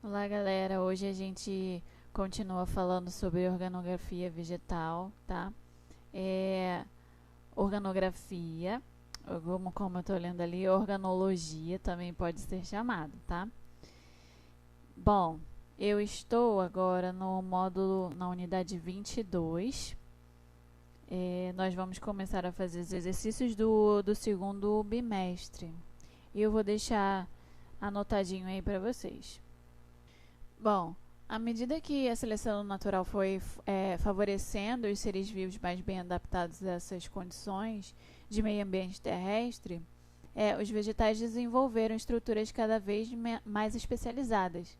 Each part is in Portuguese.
Olá, galera. Hoje a gente continua falando sobre organografia vegetal, tá? É, organografia, como eu tô lendo ali, organologia também pode ser chamado, tá? Bom, eu estou agora no módulo, na unidade 22. Nós vamos começar a fazer os exercícios do segundo bimestre. E eu vou deixar anotadinho aí para vocês. Bom, à medida que a seleção natural foi favorecendo os seres vivos mais bem adaptados a essas condições de meio ambiente terrestre, os vegetais desenvolveram estruturas cada vez mais especializadas,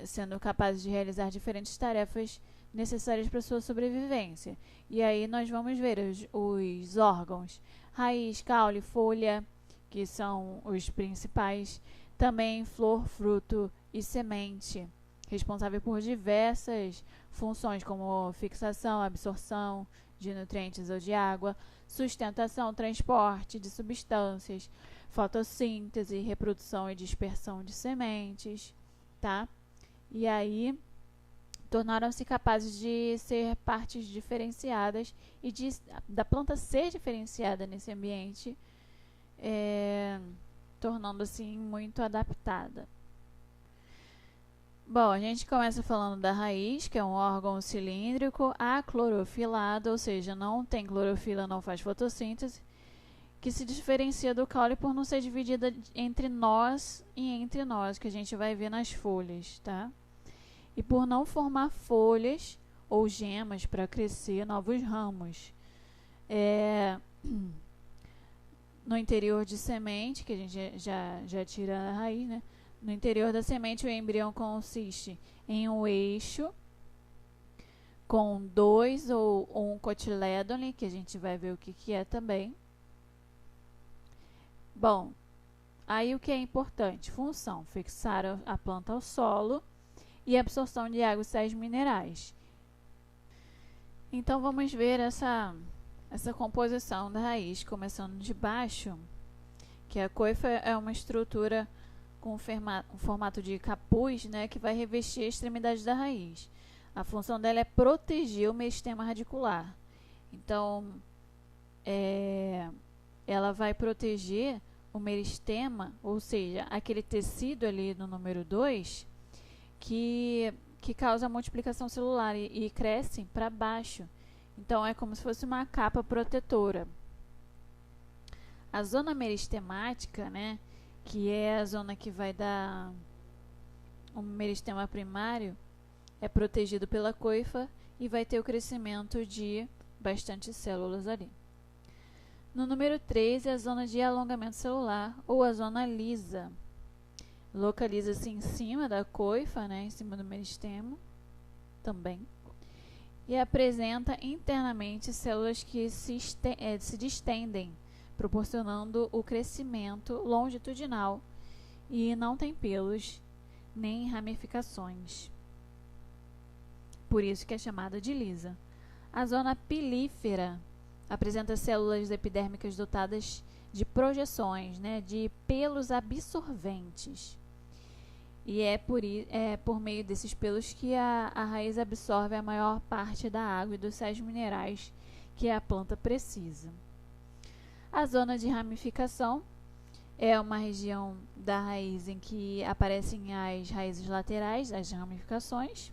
sendo capazes de realizar diferentes tarefas necessárias para sua sobrevivência. E aí nós vamos ver os órgãos, raiz, caule, folha, que são os principais, também flor, fruto e semente, responsável por diversas funções como fixação, absorção de nutrientes ou de água, sustentação, transporte de substâncias, fotossíntese, reprodução e dispersão de sementes, tá? E aí tornaram-se capazes de ser partes diferenciadas e da planta ser diferenciada nesse ambiente, tornando-se muito adaptada. Bom, a gente começa falando da raiz, que é um órgão cilíndrico aclorofilado, ou seja, não tem clorofila, não faz fotossíntese, que se diferencia do caule por não ser dividida entre nós e entre nós, que a gente vai ver nas folhas, tá? E por não formar folhas ou gemas para crescer novos ramos. No interior de semente, que a gente já tira a raiz, né? No interior da semente, o embrião consiste em um eixo com 2 ou um cotilédone, que a gente vai ver o que é também. Bom, aí o que é importante? Função: fixar a planta ao solo e absorção de água e sais minerais. Então vamos ver essa composição da raiz, começando de baixo, que a coifa é uma estrutura com um formato de capuz, né, que vai revestir a extremidade da raiz. A função dela é proteger o meristema radicular. Então, ela vai proteger o meristema, ou seja, aquele tecido ali no número 2, que causa a multiplicação celular e cresce para baixo. Então, é como se fosse uma capa protetora. A zona meristemática, né, que é a zona que vai dar o meristema primário, é protegido pela coifa e vai ter o crescimento de bastante células ali. No número 3 é a zona de alongamento celular, ou a zona lisa. Localiza-se em cima da coifa, né, em cima do meristema também, e apresenta internamente células que se distendem, proporcionando o crescimento longitudinal, e não tem pelos nem ramificações. Por isso que é chamada de lisa. A zona pilífera apresenta células epidérmicas dotadas de projeções, né, de pelos absorventes. E é por meio desses pelos que a raiz absorve a maior parte da água e dos sais minerais que a planta precisa. A zona de ramificação é uma região da raiz em que aparecem as raízes laterais, as ramificações.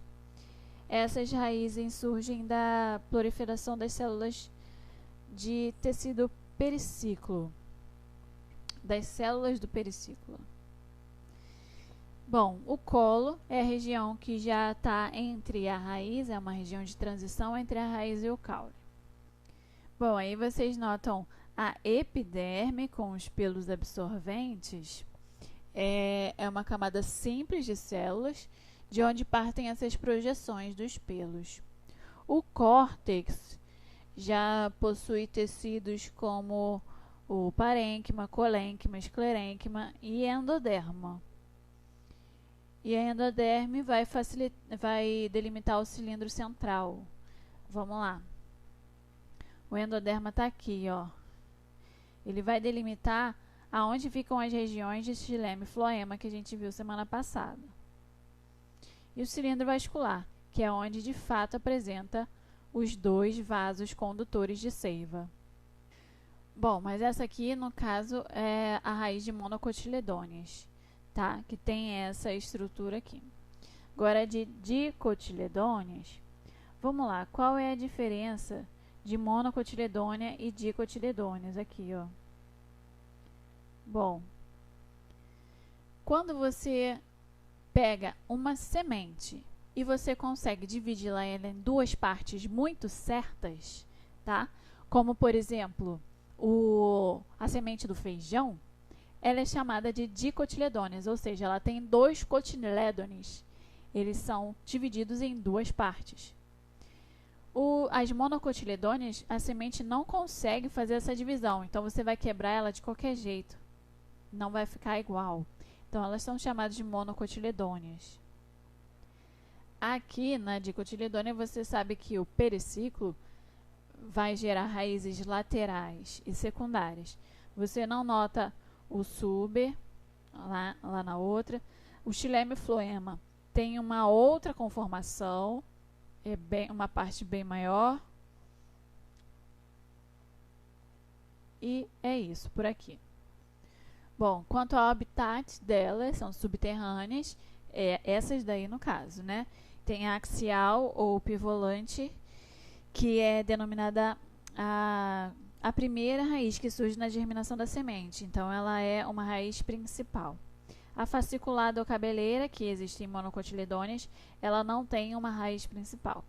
Essas raízes surgem da proliferação das células de tecido periciclo, das células do periciclo. Bom, o colo é a região que já está entre a raiz, é uma região de transição entre a raiz e o caule. Bom, aí vocês notam a epiderme com os pelos absorventes. É uma camada simples de células, de onde partem essas projeções dos pelos. O córtex já possui tecidos como o parênquima, colênquima, esclerênquima e endoderma. E a endoderme vai delimitar o cilindro central. Vamos lá. O endoderma está aqui, ó. Ele vai delimitar aonde ficam as regiões de xilema e floema que a gente viu semana passada. e o cilindro vascular, que é onde de fato apresenta os 2 vasos condutores de seiva. Bom, mas essa aqui, no caso, é a raiz de monocotiledôneas, tá? Que tem essa estrutura aqui. Agora, de dicotiledôneas, vamos lá, qual é a diferença de monocotiledônea e dicotiledôneas aqui, ó? Bom, quando você pega uma semente e você consegue dividi-la em 2 partes muito certas, tá? Como, por exemplo, a semente do feijão, ela é chamada de dicotiledôneas, ou seja, ela tem 2 cotilédones. Eles são divididos em 2 partes. As monocotiledôneas, a semente não consegue fazer essa divisão, então você vai quebrar ela de qualquer jeito. Não vai ficar igual. Então, elas são chamadas de monocotiledôneas. Aqui, na dicotiledônea, você sabe que o periciclo vai gerar raízes laterais e secundárias. Você não nota o suber, lá na outra. O xilema e floema tem uma outra conformação, uma parte bem maior. E é isso por aqui. Bom, quanto ao habitat delas, são subterrâneas, essas daí no caso, né? Tem a axial ou pivolante, que é denominada a primeira raiz que surge na germinação da semente. Então, ela é uma raiz principal. A fasciculada ou cabeleira, que existe em monocotiledôneas, ela não tem uma raiz principal.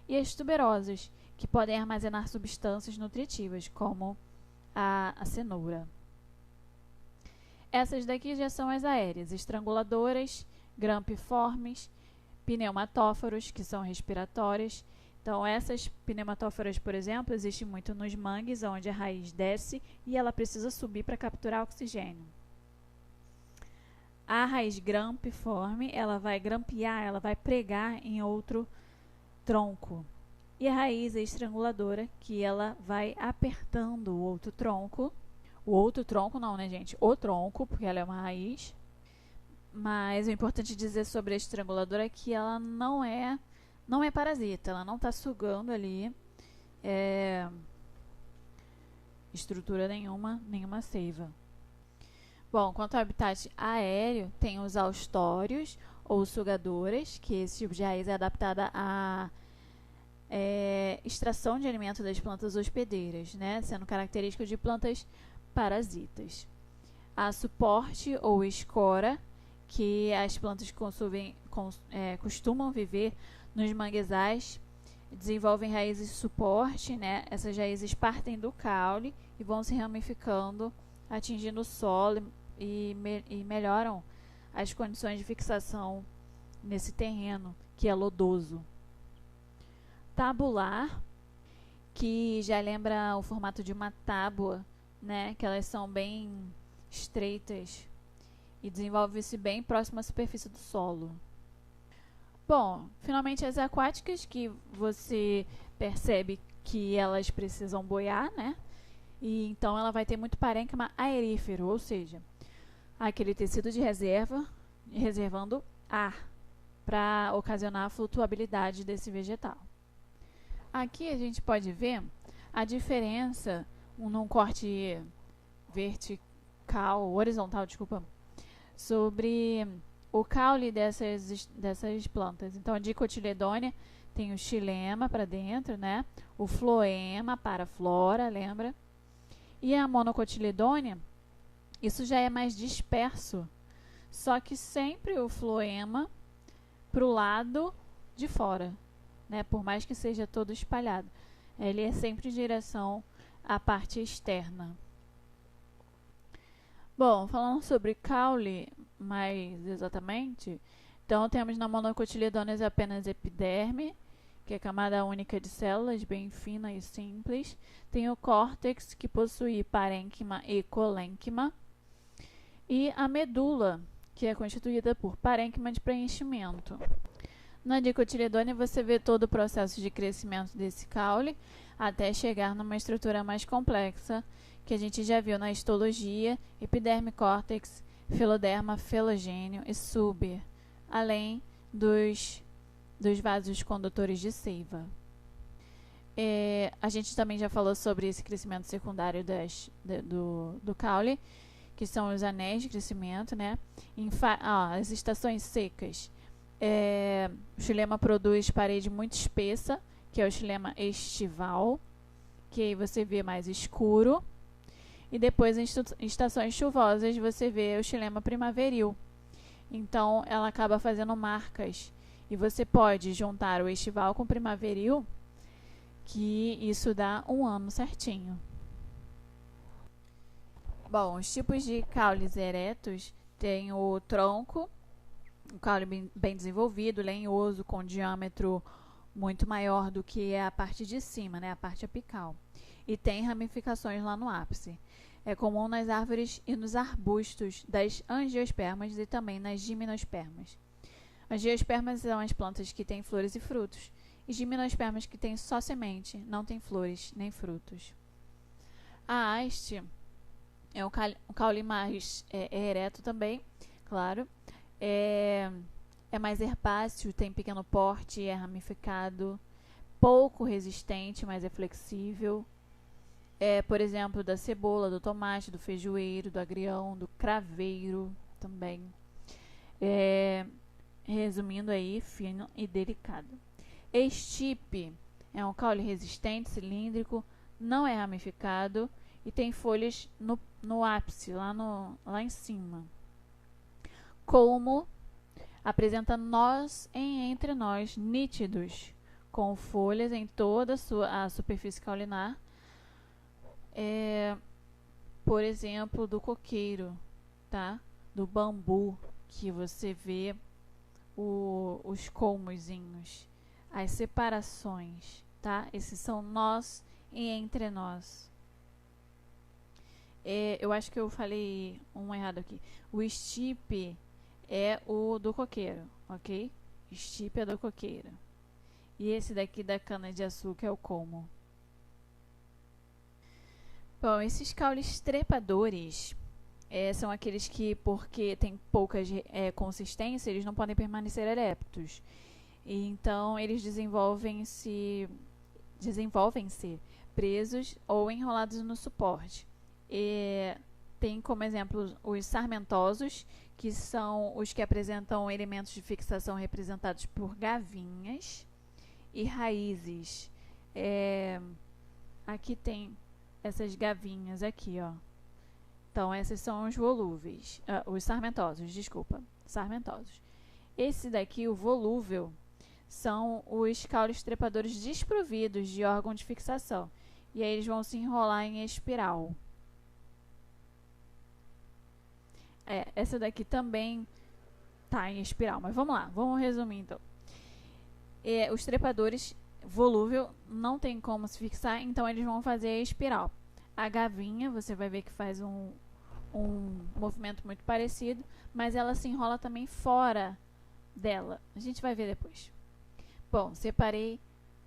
E as tuberosas, que podem armazenar substâncias nutritivas, como a cenoura. Essas daqui já são as aéreas, estranguladoras, grampiformes, pneumatóforos, que são respiratórias. Então, essas pneumatóforas, por exemplo, existem muito nos mangues, onde a raiz desce e ela precisa subir para capturar oxigênio. A raiz grampiforme, ela vai grampear, ela vai pregar em outro tronco. E a raiz estranguladora, que ela vai apertando o outro tronco. O outro tronco não, né, gente? O tronco, porque ela é uma raiz. Mas o importante dizer sobre a estranguladora é que ela não é parasita. Ela não está sugando ali estrutura nenhuma seiva. Bom, quanto ao habitat aéreo, tem os austórios ou sugadoras, que esse tipo de raiz é adaptada à extração de alimento das plantas hospedeiras, né, sendo característico de plantas parasitas. A suporte ou escora, que as plantas costumam viver nos manguezais, desenvolvem raízes de suporte, né? Essas raízes partem do caule e vão se ramificando, atingindo o solo e melhoram as condições de fixação nesse terreno, que é lodoso. Tabular, que já lembra o formato de uma tábua, né? Que elas são bem estreitas e desenvolve-se bem próximo à superfície do solo. Bom, finalmente as aquáticas, que você percebe que elas precisam boiar, né? E então ela vai ter muito parênquima aerífero, ou seja, aquele tecido de reserva, reservando ar para ocasionar a flutuabilidade desse vegetal. Aqui a gente pode ver a diferença num corte horizontal, sobre o caule dessas plantas. Então, a dicotiledônea tem o xilema para dentro, né? O floema para a flora, lembra? E a monocotiledônea, isso já é mais disperso, só que sempre o floema para o lado de fora, né? Por mais que seja todo espalhado, ele é sempre em direção à parte externa. Bom, falando sobre caule mais exatamente, então temos na monocotiledôneas apenas epiderme, que é a camada única de células, bem fina e simples. Tem o córtex, que possui parênquima e colênquima. E a medula, que é constituída por parênquima de preenchimento. Na dicotiledônea você vê todo o processo de crescimento desse caule até chegar numa estrutura mais complexa, que a gente já viu na histologia: epiderme, córtex, filoderma, filogênio e suber, além dos dos vasos condutores de seiva. A gente também já falou sobre esse crescimento secundário do caule, que são os anéis de crescimento, né? As estações secas. O xilema produz parede muito espessa, que é o xilema estival, que aí você vê mais escuro. E depois, em estações chuvosas, você vê o xilema primaveril. Então, ela acaba fazendo marcas. E você pode juntar o estival com o primaveril, que isso dá um ano certinho. Bom, os tipos de caules eretos tem o tronco, um caule bem desenvolvido, lenhoso, com diâmetro muito maior do que a parte de cima, né, a parte apical. E tem ramificações lá no ápice. É comum nas árvores e nos arbustos das angiospermas e também nas gimnospermas. Angiospermas são as plantas que têm flores e frutos, e gimnospermas que têm só semente, não têm flores nem frutos. A haste é um caule mais ereto também, claro. É mais herbáceo, tem pequeno porte, é ramificado, pouco resistente, mas é flexível. Por exemplo, da cebola, do tomate, do feijoeiro, do agrião, do craveiro também. Resumindo aí, fino e delicado. Estipe é um caule resistente, cilíndrico, não é ramificado e tem folhas no ápice, lá em cima. Colmo apresenta nós em entrenós nítidos, com folhas em toda a superfície caulinar. Por exemplo, do coqueiro, tá? Do bambu, que você vê os colmozinhos, as separações, tá? Esses são nós e entre nós. Eu acho que eu falei um errado aqui. O estipe é o do coqueiro, ok? Estipe é do coqueiro. E esse daqui da cana-de-açúcar é o colmo. Bom, esses caules trepadores são aqueles que, porque tem pouca consistência, eles não podem permanecer erectos. E então, eles desenvolvem-se presos ou enrolados no suporte. Tem como exemplo os sarmentosos, que são os que apresentam elementos de fixação representados por gavinhas e raízes. Aqui tem essas gavinhas aqui, ó. Então, esses são os volúveis, os sarmentosos, desculpa, sarmentosos. Esse daqui, o volúvel, são os caules trepadores desprovidos de órgão de fixação. E aí eles vão se enrolar em espiral. Essa daqui também tá em espiral, mas vamos lá, vamos resumir então. Os trepadores volúvel não tem como se fixar, então eles vão fazer a espiral. A gavinha, você vai ver que faz um movimento muito parecido, mas ela se enrola também fora dela. A gente vai ver depois. Bom, separei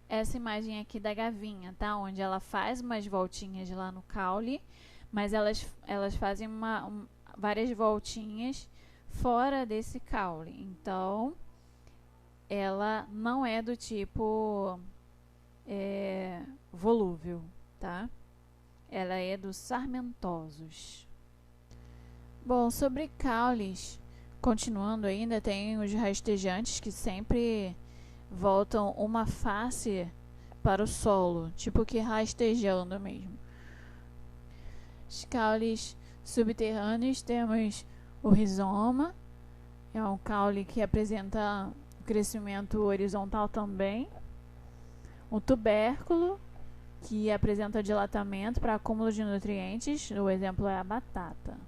essa imagem aqui da gavinha, tá? Onde ela faz umas voltinhas lá no caule, mas elas fazem várias voltinhas fora desse caule. Então, ela não é do tipo volúvel, tá? Ela é dos sarmentosos. Bom, sobre caules, continuando ainda, tem os rastejantes que sempre voltam uma face para o solo, tipo que rastejando mesmo. Os caules subterrâneos temos o rizoma, é um caule que apresenta crescimento horizontal também. O tubérculo, que apresenta dilatamento para acúmulo de nutrientes, o exemplo é a batata.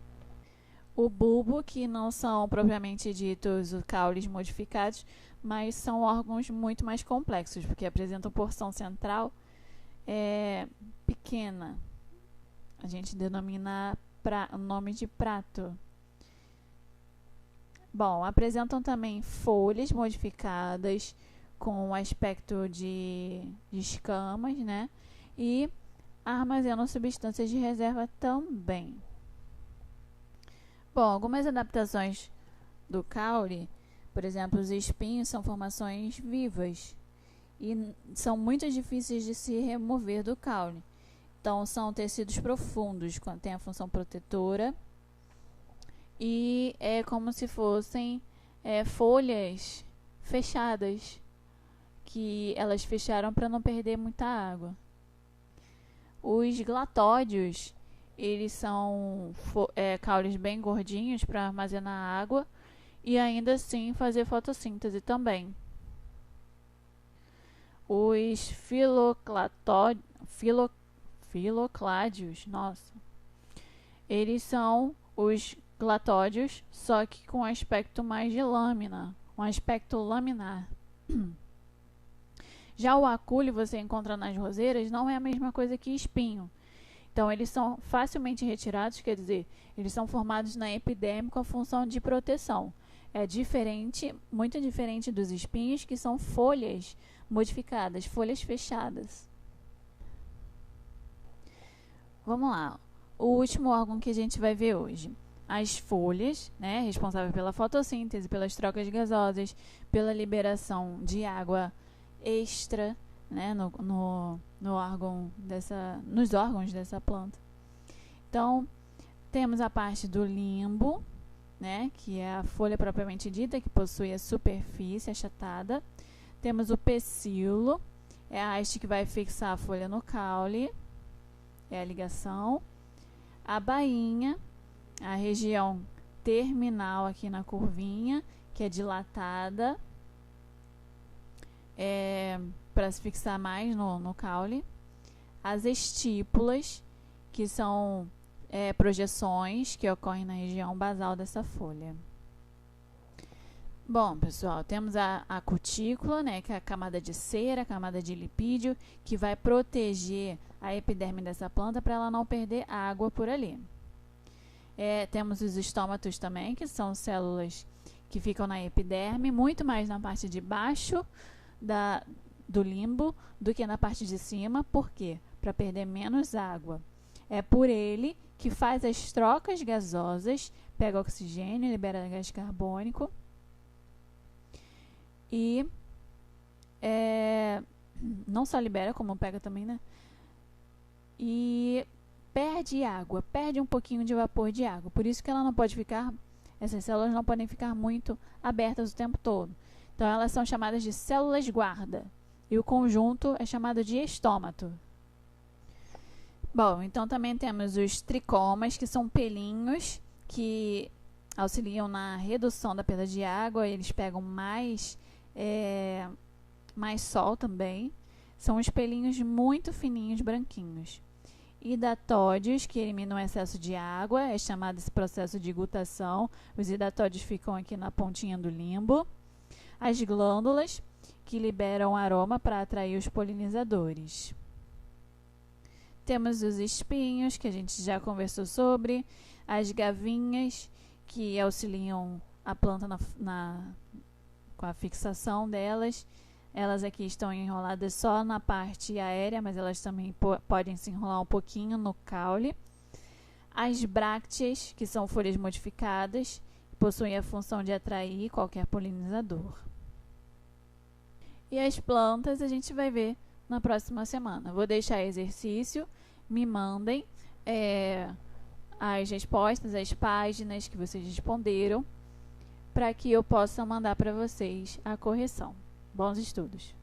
O bulbo, que não são propriamente ditos os caules modificados, mas são órgãos muito mais complexos, porque apresentam porção central pequena. A gente denomina o nome de prato. Bom, apresentam também folhas modificadas com aspecto de escamas, né? E armazenam substâncias de reserva também. Bom, algumas adaptações do caule Por exemplo, os espinhos são formações vivas e são muito difíceis de se remover do caule. Então, são tecidos profundos, tem a função protetora e é como se fossem folhas fechadas, que elas fecharam para não perder muita água. Os glatódios, eles são caules bem gordinhos para armazenar água e ainda assim fazer fotossíntese também. Os filocládios, nossa, eles são os glatódios, só que com aspecto mais de lâmina, um aspecto laminar. Já o acúleo você encontra nas roseiras, não é a mesma coisa que espinho. Então, eles são facilmente retirados, quer dizer, eles são formados na epiderme com a função de proteção. É diferente, muito diferente dos espinhos, que são folhas modificadas, folhas fechadas. Vamos lá, o último órgão que a gente vai ver hoje. As folhas, né, responsáveis pela fotossíntese, pelas trocas gasosas, pela liberação de água extra, né, nos órgãos dessa planta. Então, temos a parte do limbo, né, que é a folha propriamente dita, que possui a superfície achatada. Temos o pecíolo, é a haste que vai fixar a folha no caule, é a ligação. A bainha, a região terminal aqui na curvinha, que é dilatada, para se fixar mais no caule. As estípulas, que são projeções que ocorrem na região basal dessa folha. Bom, pessoal, temos a cutícula, né, que é a camada de cera, a camada de lipídio, que vai proteger a epiderme dessa planta para ela não perder água por ali. Temos os estômatos também, que são células que ficam na epiderme, muito mais na parte de baixo do limbo do que na parte de cima. Por quê? Para perder menos água. É por ele que faz as trocas gasosas, pega oxigênio, libera gás carbônico e não só libera, como pega também, né? E perde água, perde um pouquinho de vapor de água. Por isso que ela não pode ficar, essas células não podem ficar muito abertas o tempo todo. Então, elas são chamadas de células guarda. E o conjunto é chamado de estômato. Bom, então também temos os tricomas, que são pelinhos que auxiliam na redução da perda de água. Eles pegam mais sol também. São os pelinhos muito fininhos, branquinhos. Hidatódios, que eliminam o excesso de água, é chamado esse processo de gutação. Os hidatódios ficam aqui na pontinha do limbo. As glândulas, que liberam aroma para atrair os polinizadores. Temos os espinhos, que a gente já conversou sobre. As gavinhas, que auxiliam a planta com a fixação delas. Elas aqui estão enroladas só na parte aérea, mas elas também podem se enrolar um pouquinho no caule. As brácteas, que são folhas modificadas, possuem a função de atrair qualquer polinizador. E as plantas a gente vai ver na próxima semana. Vou deixar exercício, me mandem as respostas, as páginas que vocês responderam, para que eu possa mandar para vocês a correção. Bons estudos!